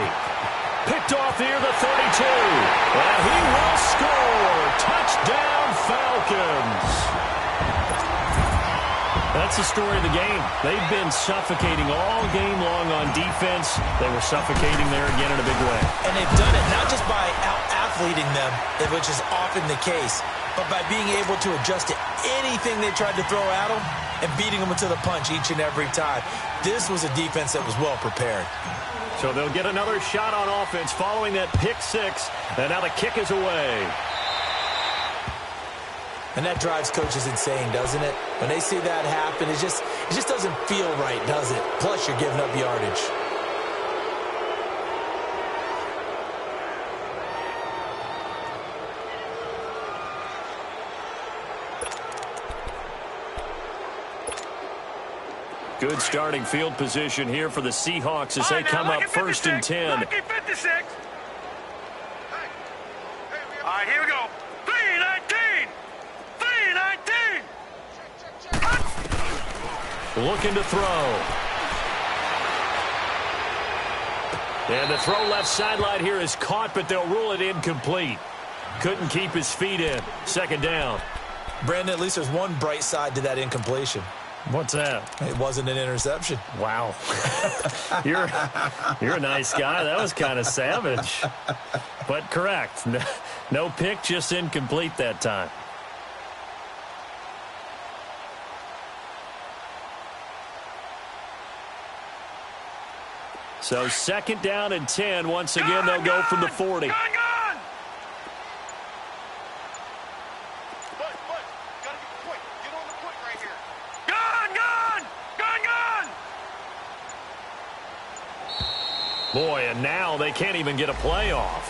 Picked off here, the 32. And he will score. Touchdown, Falcons. That's the story of the game. They've been suffocating all game long on defense. They were suffocating there again in a big way. And they've done it not just by out-athleting them, which is often the case, but by being able to adjust to anything they tried to throw at them and beating them into the punch each and every time. This was a defense that was well prepared. So they'll get another shot on offense following that pick 6, and now the kick is away. And that drives coaches insane, doesn't it? When they see that happen, it just doesn't feel right, does it? Plus, you're giving up yardage. Good starting field position here for the Seahawks as they come up 1st and 10. Lucky 56. All right, here we go. 3-19. 3-19. Looking to throw. And the throw left sideline here is caught, but they'll rule it incomplete. Couldn't keep his feet in. Second down. Brandon, at least there's one bright side to that incompletion. What's that? It wasn't an interception. Wow. You're a nice guy. That was kind of savage. But correct. No pick, just incomplete that time. So second down and 10. Once again, they'll go from the 40. Gone. Boy, and now they can't even get a playoff.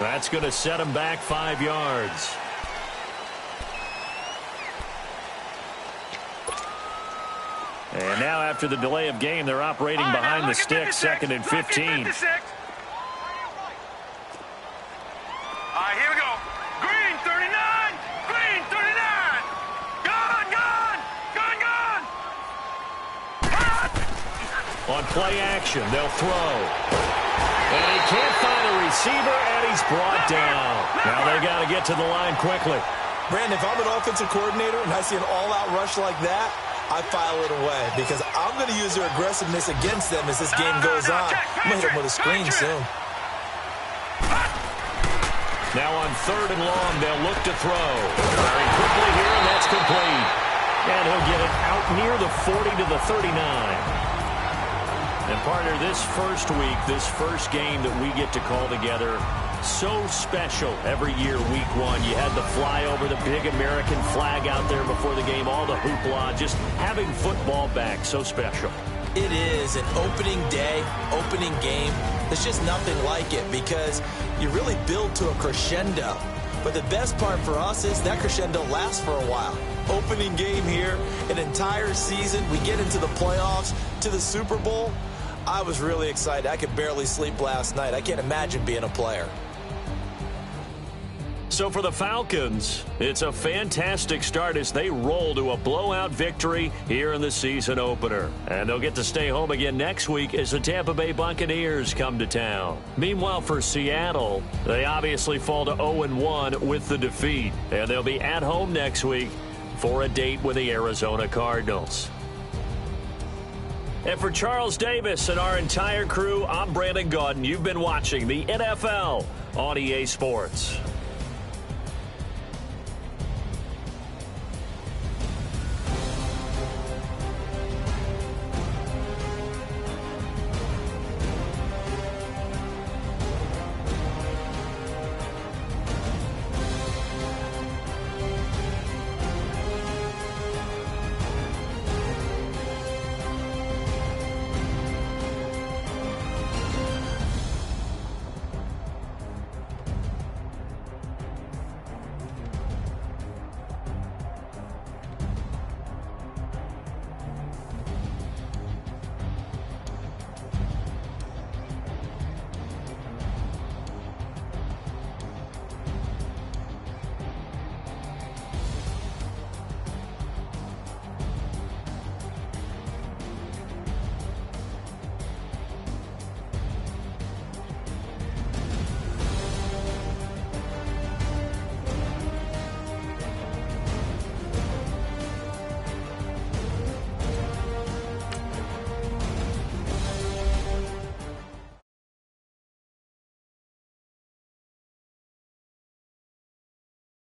That's going to set them back 5 yards. And now after the delay of game, they're operating behind the stick, 2nd and 15. All right, here we go. Green 39. Green 39. Gone. On play action, they'll throw. And he can't find a receiver, and he's brought down. Now they got to get to the line quickly. Brandon, if I'm an offensive coordinator and I see an all-out rush like that, I file it away because I'm going to use their aggressiveness against them as this game goes on. I'm going to hit them with a screen soon. Now on 3rd and long, they'll look to throw. Very quickly here, and that's complete. And he'll get it out near the 40 to the 39. And, partner, this first week, this first game that we get to call together, so special every year, week 1. You had the flyover, the big American flag out there before the game, all the hoopla, just having football back, so special. It is an opening day, opening game. There's just nothing like it because you really build to a crescendo. But the best part for us is that crescendo lasts for a while. Opening game here, an entire season. We get into the playoffs, to the Super Bowl. I was really excited. I could barely sleep last night. I can't imagine being a player. So for the Falcons, it's a fantastic start as they roll to a blowout victory here in the season opener. And they'll get to stay home again next week as the Tampa Bay Buccaneers come to town. Meanwhile, for Seattle, they obviously fall to 0-1 with the defeat. And they'll be at home next week for a date with the Arizona Cardinals. And for Charles Davis and our entire crew, I'm Brandon Gaudin. You've been watching the NFL on EA Sports.